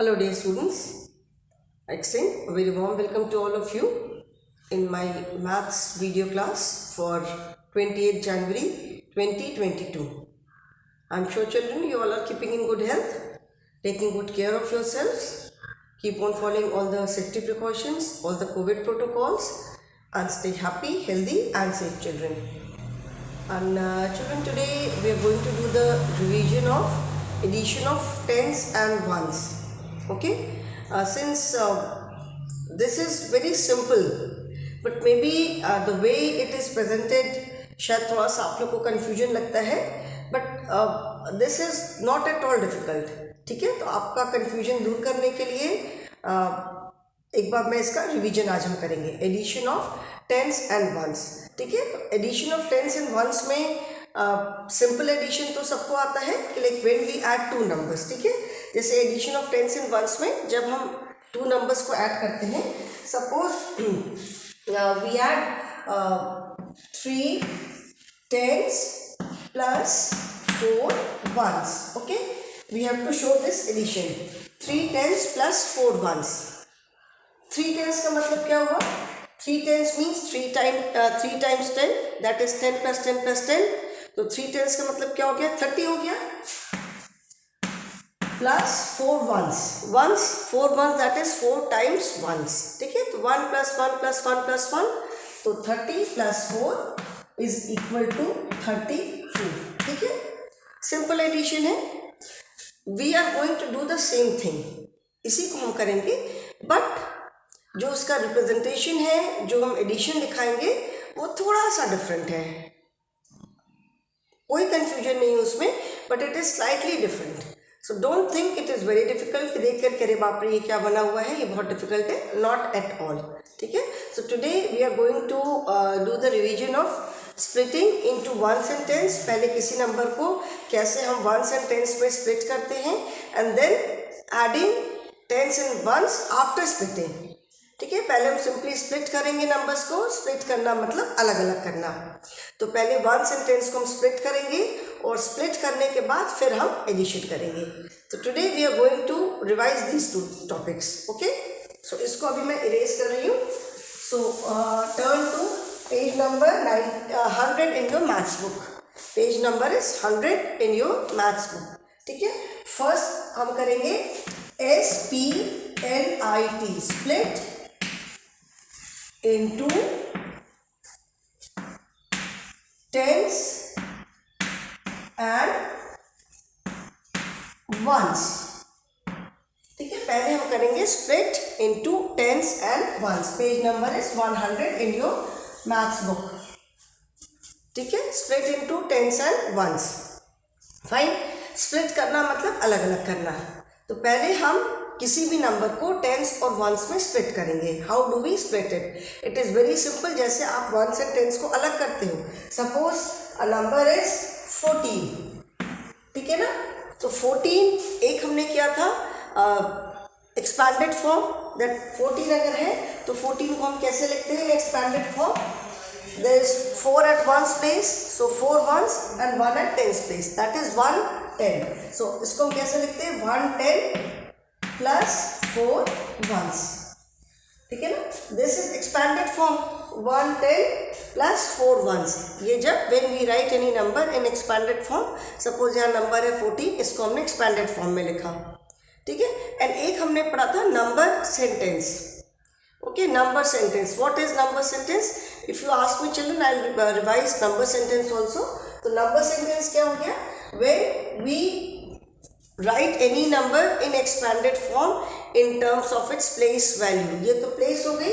Hello dear students, I extend a very warm welcome to all of you in my maths video class for 28th January 2022. I'm sure children you all are keeping in good health, taking good care of yourselves, keep on following all the safety precautions, all the COVID protocols and stay happy, healthy and safe children. And children, today we are going to do the revision of addition of tens and ones. Okay, since this is very simple, but maybe the way it is presented शायद थोड़ा सा आप लोग को confusion लगता है, but this is not at all difficult. ठीक है, तो आपका confusion दूर करने के लिए एक बार मैं इसका रिवीजन आज हम करेंगे addition of tens and ones. ठीक है, तो addition of tens and ones में सिंपल एडिशन तो सबको आता है कि like when we add two numbers. ठीक है, जैसे addition of tens and ones में जब हम टू नंबर्स को ऐड करते हैं, suppose we add 3 tens plus 4 ones. Okay, we have to show this addition 3 tens plus 4 ones. 3 tens का मतलब क्या हुआ? 3 tens means 3 times 10, that is 10 plus 10 plus 10. तो 3 tens का मतलब क्या हो गया? 30 हो गया. Plus 4 ones, 4 ones that is 4 times ones. ठीक है, तो 1 plus 1 plus 1 plus 1, तो 30 plus 4 is equal to 34. ठीक है, सिंपल एडिशन है. We are going to do the same thing, इसी को हम करेंगे, बट जो उसका रिप्रेजेंटेशन है, जो हम एडिशन दिखाएंगे वो थोड़ा सा डिफरेंट है. कोई कंफ्यूजन नहीं है उसमें, but it is slightly different. So don't think it is very difficult कि देख कर अरे बाप रे ये क्या बना हुआ है, ये बहुत डिफिकल्ट है. Not at all. ठीक है, so today we are going to do the revision of splitting into ones and tens. पहले किसी नंबर को कैसे हम वंस एंड टेंस में स्प्लिट करते हैं, and then adding tens and ones after splitting. ठीक है, पहले हम सिंपली स्प्लिट करेंगे नंबर्स को. स्प्लिट करना मतलब अलग अलग करना. तो पहले वंस एंड टेंस को हम स्प्लिट करेंगे और स्प्लिट करने के बाद फिर हम एडिशन करेंगे. तो today we are going to revise these two topics. Okay, so इसको अभी मैं इरेज कर रही हूँ. So turn to page number 100 in your maths book. Page number is 100 in your maths book. ठीक है, फर्स्ट हम करेंगे SPLIT, split into tens and ones. ठीक है, पहले हम करेंगे split into tens and ones. Page number is 100 in your maths book. ठीक है, split into tens and ones. Fine. Split करना मतलब अलग अलग करना. तो पहले हम किसी भी नंबर को टेंस और वंस में स्प्लिट करेंगे. How do we split it? It is very simple. जैसे आप वंस एंड टेंस को अलग करते हो. Suppose a number is 14. ठीक है ना, तो 14 एक हमने किया था एक्सपैंडेड फॉर्म. दैट 14 अगर है तो 14 को हम कैसे लिखते हैं in expanded form? There is 4 at ones place, so 4 ones and 1 at tens place, that is 110. so इसको हम कैसे लिखते हैं? 110 प्लस 4 ones. ठीक है ना, this is expanded form. 110 plus 4 ones. ये जब when we write any number in expanded form, suppose यहाँ नंबर है 14, इसको हमने एक्सपैंडेड फॉर्म में लिखा. ठीक है, एंड एक हमने पढ़ा था number sentence. Okay, number sentence. What is number sentence? If you ask me children, I will revise number sentence also. तो नंबर सेंटेंस क्या हो गया? When we write any number in expanded form in terms of its place value. ये तो place हो गई.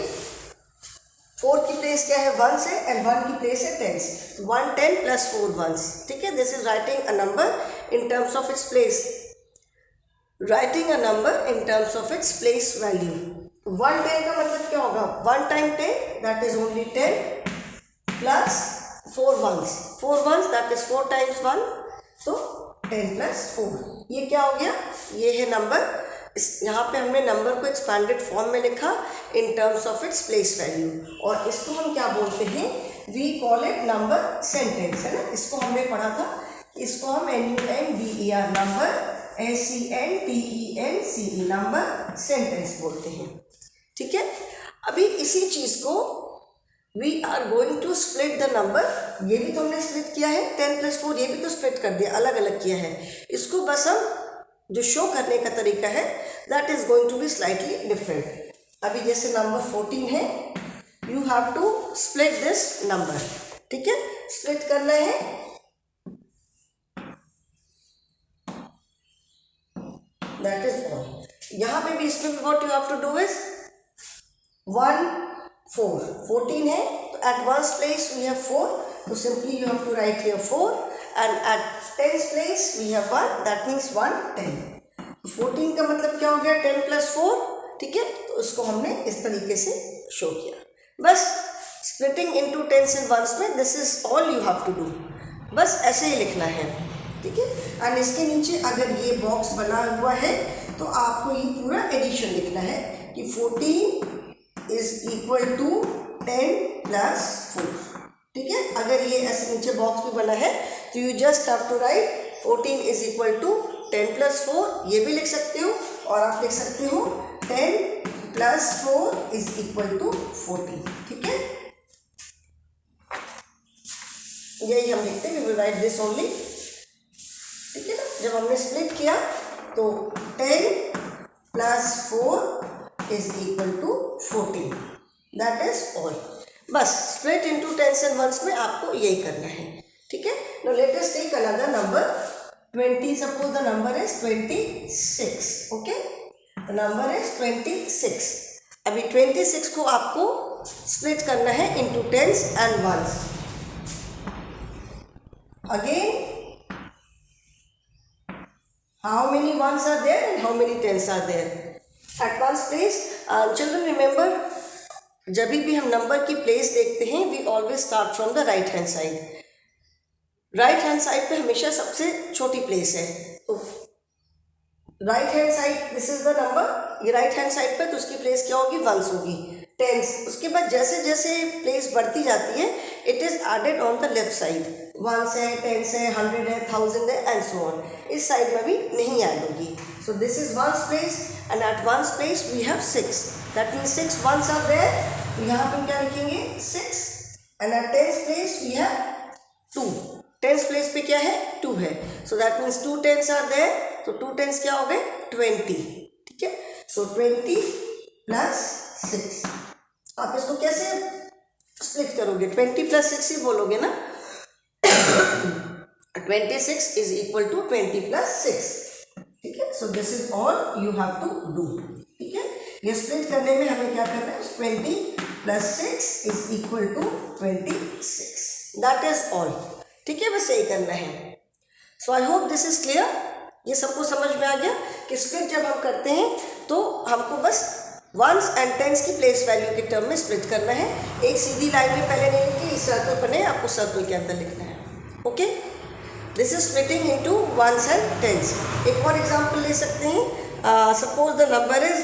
4 की place क्या है? 1 से, एंड 1 की प्लेस है टेंस. 110 plus 4 ones. ठीक है, this is writing a number in terms of its place. Writing a number in terms of its place value. 110 का मतलब क्या होगा? 1 time 10, that is only 10 plus 4 ones. 4 ones that is 4 times 1, तो 10 plus 4. ये क्या हो गया? ये है नंबर. यहाँ पे हमने नंबर को एक्सपैंडेड फॉर्म में लिखा in terms of its place value, और इसको हम क्या बोलते हैं? We call it number sentence. है ना, इसको हमने पढ़ा था. इसको हम NUMBER number SENTENS NCE, number sentence बोलते हैं। ठीक है, अभी इसी चीज़ को we are going to split the number. ये भी तो हमने स्प्लिट किया है, 10 + 4, ये भी तो स्प्लिट कर दिया, अलग अलग किया है। इसको बस हम जो शो करने का तरीका है that is going to be slightly different. अभी जैसे नंबर 14 है, you have to split this number. ठीक है, स्प्लिट करना है। That is all. यहाँ पे भी इसमें what you have to do is 1 4 14 है, तो at ones place we have 4, तो simply you have to write here 4 and at tens place we have 1, that means 1 10। 14 का मतलब क्या हो गया, 10 + 4। ठीक है, तो उसको हमने इस तरीके से शो किया। बस splitting into tens and ones में this is all you have to do, बस ऐसे ही लिखना है। ठीक है, एंड इसके नीचे अगर ये बॉक्स बना हुआ है तो आपको ये पूरा एडिशन लिखना है कि 14 इज इक्वल टू 10 + 4। ठीक है, अगर ये ऐसे नीचे बॉक्स भी बना है तो you just have to write 14 is equal to 10 + 4, ये भी लिख सकते हो, और आप लिख सकते हो 10 + 4 इज इक्वल टू 14। ठीक है, यही हम लिखते हैं, we will write this only. ठीक है ना, जब हमने स्प्लिट किया तो 10 + 4 is equal to 14, that is all. बस split into tens and ones में आपको यही करना है। ठीक है, now let us take another number 20। Suppose the number is 26। Okay, the number is 26। अभी 26 को आपको स्प्लिट करना है into tens and ones. Again how many ones are there and how many tens are there at ones place? Children remember, जब भी हम number की place देखते हैं we always start from the right hand side. Right hand side पे हमेशा सबसे छोटी प्लेस है, तो right hand side this is the number, ये राइट हैंड साइड पे, तो उसकी प्लेस क्या होगी, वंस होगी, टेंस। उसके बाद जैसे जैसे प्लेस बढ़ती जाती है it is added on the left side, ones है, टेंस है, 100 है, 1000 है एंड सो ऑन। इस साइड में भी नहीं ऐड होगी। So this is ones place and at ones place we have 6, that means 6 ones are there. यहाँ पे क्या लिखेंगे 6, and at tens place we have 2। Tens place पे क्या है 2 है, so that means 2 tense are there, तो 2 टेंस क्या हो गए 20। ठीक है, सो 20 + 6। आप इसको कैसे स्प्लिट करोगे, 20 + 6 ही बोलोगे ना। 26 इज इक्वल टू 20 + 6। ठीक है, so this is all you have to do. ठीक है, ये स्प्लिट करने में हमें क्या करना है, 20 + 6 is equal to 26, that is all. ठीक है, बस यही करना है। So I hope this is clear. ये सबको समझ में आ गया कि स्प्लिट जब हम करते हैं तो हमको बस वंस एंड टेंस की प्लेस वैल्यू के टर्म में स्प्लिट करना है। एक सीधी लाइन में पहले नहीं लिखी, इस सर्कल पर नहीं, आपको सर्कल के अंदर लिखना है। Okay, this is splitting into ones and tens. एक और एग्जांपल ले सकते हैं, सपोज द नंबर इज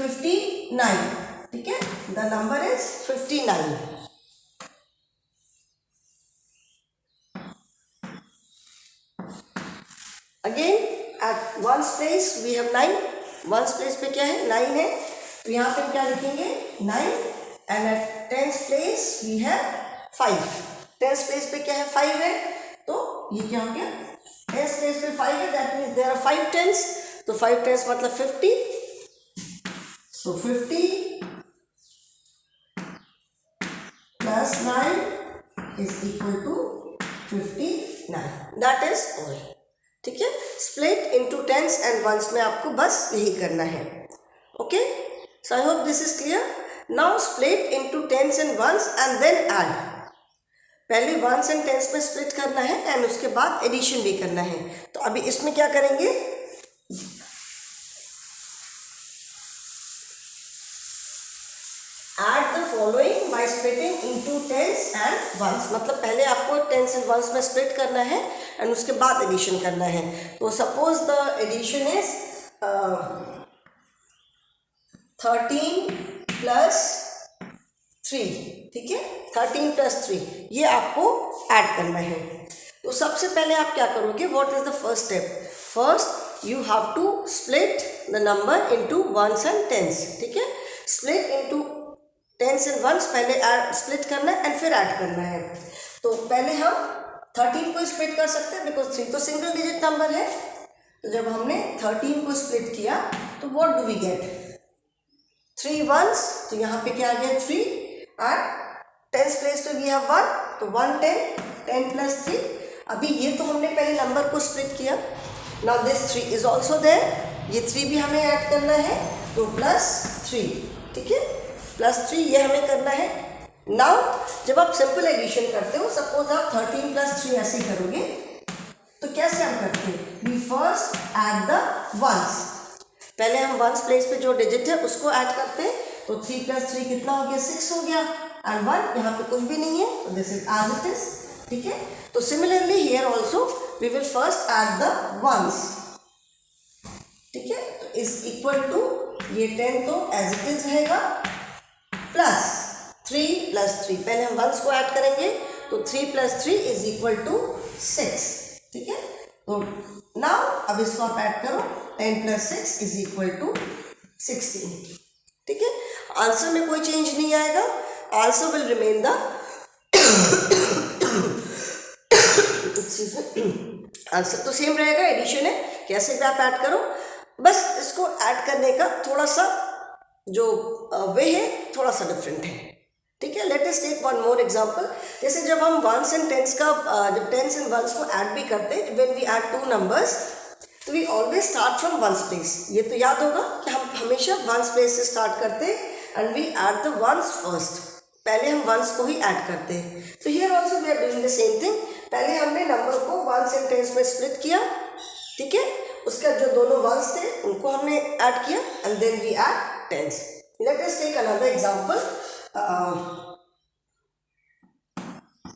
59। ठीक है, the number is 59। Again at ones place we have 9। Ones place पे क्या है 9 है, तो यहाँ पे क्या लिखेंगे 9, and at tens place we have 5। Tens place पे क्या है 5 है, तो ये क्या हो गया, टेंस प्लेस पे 5 है, that means there are 5 tens, तो 5 टेंस मतलब 50। So 50 + 9 is equal to 59, that is all. ठीक है, split into tens and ones में आपको बस यही करना है। Okay, so I hope this is clear. Now split into tens and ones and then add. पहले वंस एंड टेंस में स्प्लिट करना है एंड उसके बाद एडिशन भी करना है। तो अभी इसमें क्या करेंगे, add the following by splitting into tens and ones. मतलब पहले आपको टेंस एंड वंस में स्प्लिट करना है एंड उसके बाद एडिशन करना है। तो सपोज द एडिशन इज 13 + 3। ठीक है, 13 + 3 ये आपको ऐड करना है। तो सबसे पहले आप क्या करोगे, what is the first step, first you have to split the number into ones and tens. ठीक है, split into tens and ones पहले split करना है and फिर add करना है. तो पहले हम 13 को split कर सकते हैं बिकॉज 3 तो सिंगल डिजिट नंबर है. तो जब हमने 13 को split किया तो what do we get? 3 ones, तो यहाँ पे क्या आ गया 3 and tens place पे we have 1, तो 1 10, 10 plus 3. अभी ये तो हमने पहले नंबर को स्प्लिट किया. Now this 3 is also there, ये 3 भी हमें ऐड करना है तो प्लस 3. ठीक है, प्लस 3 ये हमें करना है. नाउ जब आप सिंपल एडिशन करते हो, सपोज आप 13 प्लस 3 ऐसे करोगे तो कैसे हम करते हैं? We first add the ones. पहले हम वंस प्लेस पे जो डिजिट है उसको ऐड करते हैं. तो 3 प्लस 3 कितना हो गया? 6 हो गया. एंड 1 यहाँ पे कुछ भी नहीं है, तो this is as it is. ठीक है, तो similarly here also we will first add the ones. ठीक है, तो इज इक्वल टू ये 10 तो एज इट इज रहेगा प्लस 3 प्लस 3. पहले हम वंस को ऐड करेंगे तो 3 प्लस 3 इज इक्वल टू 6. ठीक है, तो नाउ अब इसको आप ऐड करो. 10 प्लस 6 इज इक्वल टू 16. ठीक है, आंसर में कोई चेंज नहीं आएगा. Answer will remain the answer तो सेम रहेगा. एडिशन है, कैसे भी आप ऐड करो, बस इसको ऐड करने का थोड़ा सा जो वे है थोड़ा सा डिफरेंट है. ठीक है, let us take one more example. जैसे जब हम वंस एंड टेंस का जब टेंस एंड वंस को ऐड भी करते हैं, when we add two numbers, तो we always start from ones place. ये तो याद होगा कि हम हमेशा वंस प्लेस से स्टार्ट करते हैं and we add the ones first. पहले हम वंस को ही ऐड करते हैं. तो here also we are doing the same thing. पहले हमने नंबर को वंस एंड टेंस में स्प्लिट किया. ठीक है, उसका जो दोनों वंस थे उनको हमने ऐड किया and then we add tens. Let us take another example.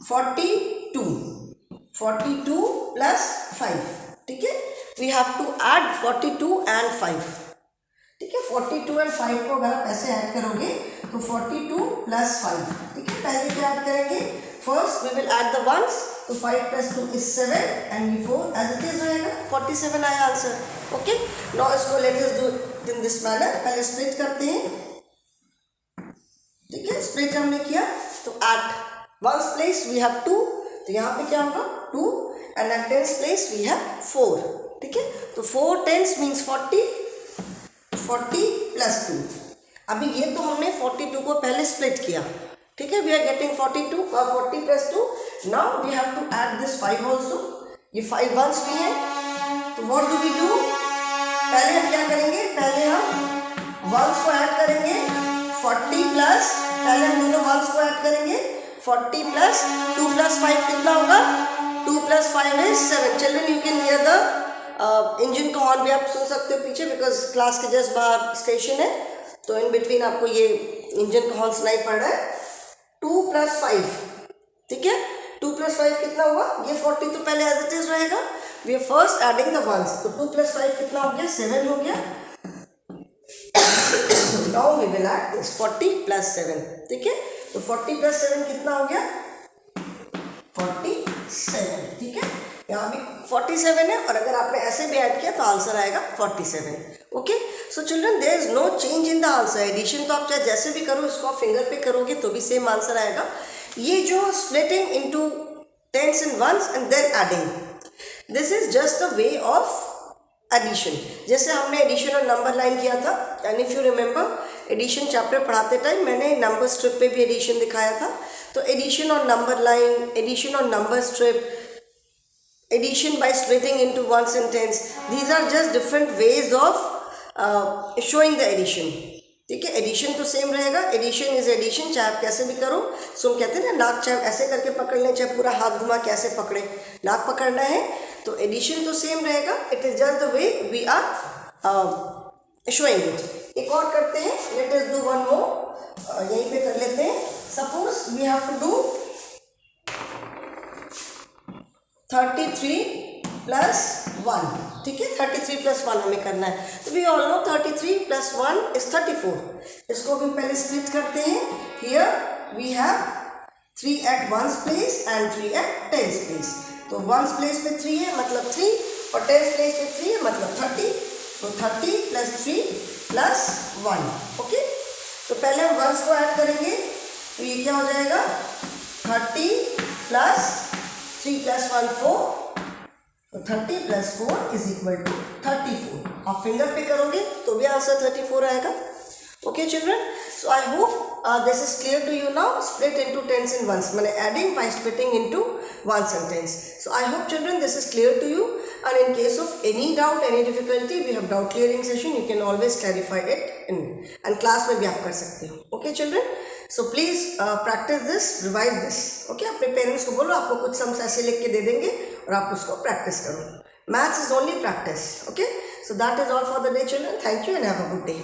42 plus 5. ठीक है, we have to add 42 and 5. ठीक है, 42 एंड 5 को अगर आप ऐसे ऐड करोगे तो 42 प्लस 5. ठीक है, पहले क्या ऐड करेंगे? First we will add the ones. तो 5 प्लस 2 इज 7 एंड ये 4 एज इट इज रहेगा. 47 आया आंसर. ओके, नाउ इसको let us do in this manner. पहले स्प्लिट करते हैं. ठीक है, स्प्लिट हमने किया तो at ones place we have 2, तो यहाँ पे क्या होगा 2 and at tens place we have 4. ठीक है, तो 4 टेंस मीन्स 40 प्लस 2. अभी ये तो हमने 42 को पहले स्प्लिट किया. ठीक है, we are getting 40 plus 2. Now we have to add this 5 also. ये 5 वंस भी है, तो व्हाट डू वी डू? पहले हम क्या करेंगे? पहले हम वंस को ऐड करेंगे 40 प्लस, पहले हम दोनों वंस को ऐड करेंगे 40 प्लस 2 प्लस 5 कितना होगा? 2 plus 5 is 7. Children you can hear the engine का हॉर्न भी आप सुन सकते हो पीछे, बिकॉज क्लास के जस्ट बाहर स्टेशन है, तो इन बिटवीन आपको ये इंजन का हॉर्न सुनाई पड़ रहा है. 2 प्लस 5. ठीक है, 2 प्लस 5 कितना हुआ? ये 40 तो पहले एज इट इज रहेगा. We are first adding the ones, तो 2 प्लस 5 कितना हो गया? 7 हो गया. Now we will add 40 plus 7. ठीक है, तो 40 प्लस 7 कितना हो गया? 47. ठीक है, यहाँ भी 47 है, और अगर आपने ऐसे भी ऐड किया तो आंसर आएगा 47. Okay, so children there is no change in the answer. Addition तो आप चाहे जैसे भी करो, इसको आप फिंगर पे करोगे तो भी सेम आंसर आएगा. ये जो splitting into tens and ones and then adding, this is just a way of addition. जैसे हमने एडिशन और नंबर लाइन किया था, and if you remember addition chapter पढ़ाते टाइम मैंने नंबर स्ट्रिप पे भी एडिशन दिखाया था. तो एडिशन और नंबर लाइन, एडिशन और number strip, addition by splitting into ones and tens, these are just different ways of showing the addition. ठीक है, एडिशन तो सेम रहेगा. एडिशन इज एडिशन, चाहे आप कैसे भी करो. सो हम कहते हैं ना, नाक चाहे ऐसे करके पकड़ लें, चाहे पूरा हाथ घुमा कैसे पकड़े, नाक पकड़ना है, तो एडिशन तो सेम रहेगा. It is just the way we are showing it. एक और करते हैं, let us do one more. यहीं पे कर लेते हैं. Suppose we have to do 33 plus 1. ठीक है, 33 प्लस 1 हमें करना है. तो we all know 33 plus 1 is 34. इसको भी पहले स्प्लिट करते हैं. Here we have 3 at ones place and 3 at tens place. तो वंस प्लेस पे 3 है, मतलब 3, और टेंस प्लेस में 3 है मतलब 30, तो 30 प्लस 3 प्लस 1. ओके, तो पहले हम वंस को ऐड करेंगे, तो ये क्या हो जाएगा 30 प्लस 3 प्लस 1 4, तो 30 प्लस 4 इज इक्वल टू 34. आप फिंगर पे करोगे तो भी आंसर 34 आएगा. Okay children, so I hope this is clear to you now. Split into tens and ones, मैंने adding by splitting into one sentence. So I hope children this is clear to you, and in case of any doubt, any difficulty, we have doubt clearing session. You can always clarify it in and class में भी आप कर सकते हो. Okay children, so please practice this, revise this. Okay, अपने parents को बोलो आपको कुछ सम्स ऐसे लिख के दे देंगे और आप उसको practice करो. Maths is only practice. Okay, so that is all for the day children. Thank you and have a good day.